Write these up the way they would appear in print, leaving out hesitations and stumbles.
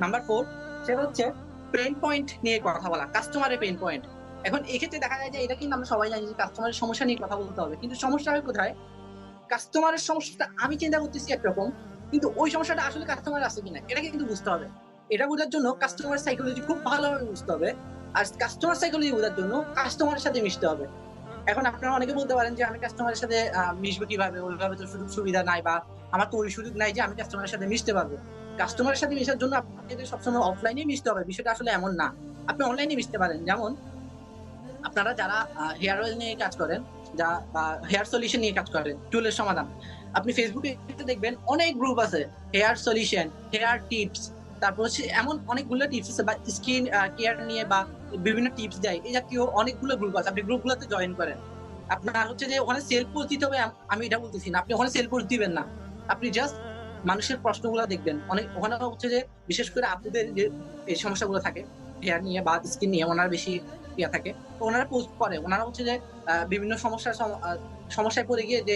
Number 4 সেটা হচ্ছে pain point নিয়ে কথা বলা, কাস্টমারের পেইন পয়েন্ট। এখন এক্ষেত্রে দেখা যায় যে এটা কিন্তু আমরা সবাই জানি যে কাস্টমারের সমস্যা নিয়ে কথা বলতে হবে। কিন্তু সমস্যা হয় কোথায়? কাস্টমারের সমস্যাটা আমি চিন্তা করতেছি একরকম, কিন্তু ওই সমস্যাটা আসলে কাস্টমার আছে কিনা এটা কিন্তু বুঝতে হবে। এটা বোঝার জন্য কাস্টমার সাইকোলজি খুব ভালোভাবে বুঝতে হবে। আর কাস্টমার সাইকোলজি বোঝার জন্য কাস্টমারের সাথে মিশতে হবে। এখন আপনারা অনেকে বলতে পারেন যে আমি কাস্টমারের সাথে মিশবো কিভাবে? ওইভাবে তো সুযোগ সুবিধা নাই বা আমার তো ওই সুযোগ নাই যে আমি কাস্টমারের সাথে মিশতে পারবো। কাস্টমারের সাথে মিশার জন্য আপনাকে সবসময় অফলাইনে মিশতে হবে। বিষয়টা আসলে এমন না। আপনি অনলাইনে মিশতে পারেন। যেমন আপনারা যারা হেয়ার অয়েল নিয়ে কাজ করেন, বা হেয়ার সলিউশন নিয়ে কাজ করেন, চুলের সমাধান। আপনি ফেসবুকে দেখবেন অনেক গ্রুপ আছে। হেয়ার সলিউশন, হেয়ার টিপস, তারপর হচ্ছে এমন অনেকগুলো টিপস আছে বা স্কিন কেয়ার নিয়ে বা বিভিন্ন টিপস দেয়। এই জাতীয় অনেকগুলো গ্রুপ আছে। আপনি গ্রুপগুলোতে জয়েন করেন। আপনার হচ্ছে যে ওখানে সেল পোস্ট দিতে হবে আমি এটা বলতেছি না। আপনি ওখানে সেল পোস্ট দিবেন না। আপনি জাস্ট মানুষের প্রশ্নগুলো দেখবেন। অনেক ওখানে হচ্ছে যে বিশেষ করে আপুদের যে এই সমস্যাগুলো থাকে হেয়ার নিয়ে বা স্কিন নিয়ে ওনারা বেশি থাকে। তো ওনারা পোস্ট করে। ওনারা হচ্ছে যে বিভিন্ন সমস্যায় পড়ে গিয়ে যে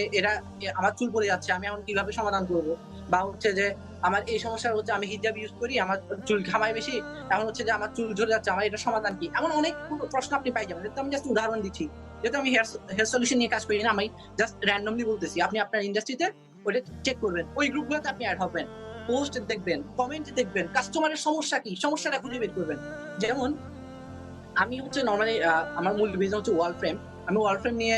আমার চুল পড়ে যাচ্ছে। আমি এখন কিভাবে সমাধান করব? বা হচ্ছে যে আমার এই সমস্যা হচ্ছে আমি হিজাব ইউজ করি, আমার চুল ঘামায় বেশি। এখন হচ্ছে যে আমার চুল ঝরে যাচ্ছে। আমার এটার সমাধান কি? এমন অনেক প্রশ্ন আপনি পাই যাবেন। এটা আমি জাস্ট উদাহরণ দিচ্ছি। যেহেতু আমি হেয়ার সলিউশন নিয়ে কাজ করি না, আমি জাস্ট র‍্যান্ডমলি বলতেছি। আপনি আপনার ইন্ডাস্ট্রিতে ওইটা চেক করবেন। ওই গ্রুপগুলোতে আপনি এড হবেন। পোস্ট দেখবেন, কমেন্ট দেখবেন, কাস্টমারের সমস্যা কি? সমস্যাটা খুঁজে বের করবেন। যেমন আমি হচ্ছে নরমালি আমার মূল বিজনেস হচ্ছে ওয়াল ফ্রেম। আমি ওয়াল ফ্রেম নিয়ে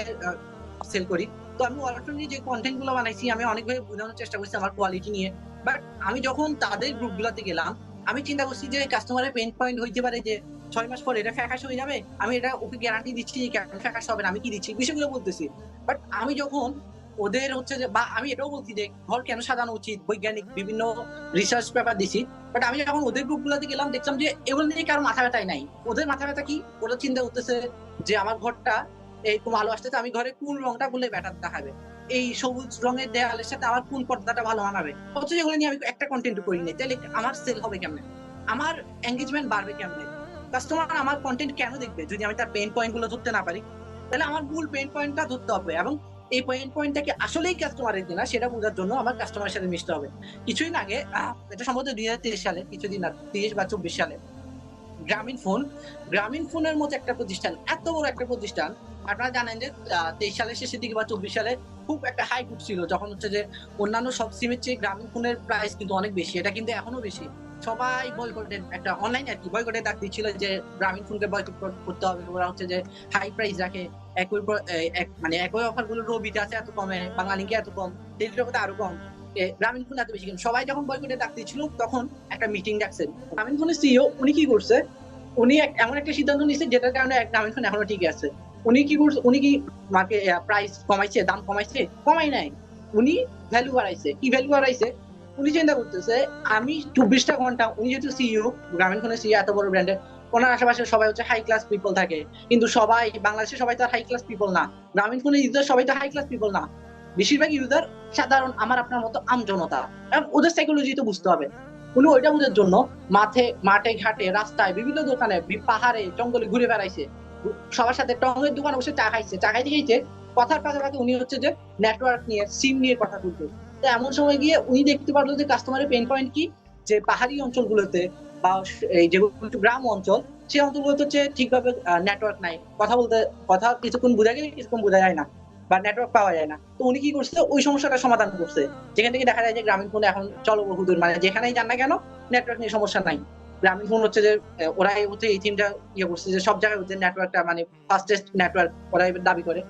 সেল করি। তো আমি ওয়াল ফ্রেম নিয়ে যে কনটেন্ট গুলো বানাইছি আমি অনেকভাবে বোঝানোর চেষ্টা করছি আমার কোয়ালিটি নিয়ে। বাট আমি যখন তাদের গ্রুপ গুলাতে গেলাম, আমি চিন্তা করছি যে কাস্টমারের পেইন পয়েন্ট হইতে পারে যে ৬ মাস পরে এটা ফ্যাকাশ হয়ে যাবে। আমি এটা ওকে গ্যারান্টি দিচ্ছি যে কেন ফ্যাকাশ হবে না। আমি কি দিচ্ছি? বিষয়গুলো বলতেছি। বাট আমি যখন ওদের হচ্ছে যে বা আমি এটাও বলছি যে ঘর কেন সাজানো উচিত, বৈজ্ঞানিক বিভিন্ন রিসার্চ পেপার দিছি। বাট আমি যখন ওদের গ্রুপ গুলাতে গেলাম দেখলাম যে এগুলো নিয়ে কারো মাথা ব্যথাই নাই। ওদের মাথা ব্যথা কি? ওরা চিন্তা করতেছে যে আমার ঘরটা এরকম আলো আসতেছে, আমি ঘরে কোন রংটা করলে বেটার দেখাবে। এই সবুজ রঙের দেয়ালের সাথে আমার কোন পর্দাটা ভালো মানাবে। অথচ এগুলো নিয়ে আমি একটা কনটেন্ট করি নাই। তাইলে আমার সেল হবে কেমনে? আমার এনগেজমেন্ট বাড়বে কেমনে? কাস্টমার আমার কনটেন্ট কেন দেখবে যদি আমি তার পেইন পয়েন্ট গুলো ধরতে না পারি? তাহলে আমার মূল পেইন পয়েন্টটা ধরতে হবে এবং এই পেইন পয়েন্টটা কি আসলেই কাস্টমারের কিনা সেটা বোঝার জন্য আমার কাস্টমারের সাথে মিশতে হবে। কিছুদিন আগে এটা সম্ভবত ২০২৩ সালে, কিছুদিন আগে ৩০ বা ২৪ সালে গ্রামীণ ফোন, গ্রামীণ ফোনের মতো একটা প্রতিষ্ঠান, এত বড় একটা প্রতিষ্ঠান। আপনারা জানেন যে ২৩ সালের শেষের দিকে বা ২৪ সালে খুব একটা হাইপ উঠছিল। যখন হচ্ছে যে অন্যান্য সব সিমের চেয়ে গ্রামীণ ফোনের প্রাইস কিন্তু অনেক বেশি। এটা কিন্তু এখনো বেশি। সবাই বয়কটের একটা অনলাইন আরকি বয়কটের ডাক দিচ্ছিল যে গ্রামীণ ফোনকে বয়কট করতে হবে। ওরা হচ্ছে যে হাই প্রাইস রাখে। একই প এ এক মানে একই অফার গুলো রবিতে আছে এত কমে, বাংলালিংকে এত কম, টেলিটকে আরো কম। গ্রামীণ ফোন এত বেশি কেন? সবাই যখন বয়কটের ডাক দিচ্ছিল তখন একটা মিটিং ডাকছে। গ্রামীণ ফোনের সিইও উনি কি করছে? উনি এমন একটা সিদ্ধান্ত নিচ্ছে যেটার কারণে গ্রামীণ ফোন এখনো টিকে আছে। উনি কি করছে? উনি কি প্রাইস কমাইছে, দাম কমাইছে? কমাই নাই। উনি ভ্যালু বাড়াইছে। কি ভ্যালু বাড়াইছে? উনি চিন্তা করতেছে আমি ২৪ টা ঘন্টা উনি যেহেতু সিইও, গ্রামীণ ফোনের সিইও এত বড় ব্র্যান্ডের, ওনার আশেপাশে সবাই হচ্ছে হাই ক্লাস পিপল থাকে। কিন্তু সবাই বাংলাদেশে সবাই তো আর হাই ক্লাস পিপল না। গ্রামীণ ফোনের ইউজার সবাই তো হাই ক্লাস পিপল না। বেশিরভাগ ইউজার সাধারণ আমার আপনার মতো আমজনতা। এবং ওদের সাইকোলজি তো বুঝতে হবে। উনি ওইটা বোঝার জন্য মাঠে ঘাটে রাস্তায় বিভিন্ন দোকানে পাহাড়ে জঙ্গলে ঘুরে বেড়াইছে। সবার সাথে টঙের দোকানে বসে চা খাইছে। চা খাইতে খাইতে কথার ফাঁকে ফাঁকে উনি হচ্ছে যে নেটওয়ার্ক নিয়ে সিম নিয়ে কথা বলতো। তো এমন সময় গিয়ে উনি দেখতে পারলো যে কাস্টমারের পেইন পয়েন্ট কি, যে পাহাড়ি অঞ্চলগুলোতে বা এই যেগুলো একটু গ্রাম অঞ্চল সেই অঞ্চলগুলোতে হচ্ছে ঠিকভাবে নেটওয়ার্ক নাই। কথা কিছুক্ষণ বোঝা গেলে কিছুক্ষণ বোঝা যায় না বা নেটওয়ার্ক পাওয়া যায় না। তো উনি কি করছে? ওই সমস্যাটা সমাধান করছে। যেখান থেকে দেখা যায় যে গ্রামীণ ফোনে এখন চলবহুদুর, মানে যেখানেই যান না কেন নেটওয়ার্ক নিয়ে সমস্যা নাই। গ্রামীণ ফোন হচ্ছে যে ওরাই হচ্ছে এই থিমটা করছে যে সব জায়গায় হচ্ছে নেটওয়ার্কটা মানে ফাস্টেস্ট নেটওয়ার্ক ওরাই দাবি করে।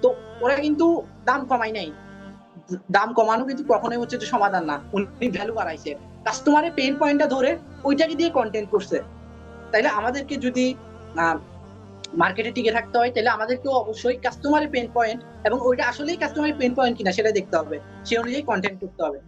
তো ওরা কিন্তু দাম কমায় নাই। দাম কমানো কিন্তু কখনোই হচ্ছে যে সমাধান না। উনি ভ্যালু বাড়াইছে। কাস্টমারের পেইন পয়েন্টটা ধরে ওইটাকে দিয়ে কনটেন্ট করছে। তাইলে আমাদেরকে যদি আ মার্কেটে টিকে থাকতে হয় তাহলে আমাদেরকেও অবশ্যই কাস্টমারের পেইন পয়েন্ট এবং ওইটা আসলেই কাস্টমারের পেইন পয়েন্ট কিনা সেটা দেখতে হবে। সে অনুযায়ী কনটেন্ট করতে হবে।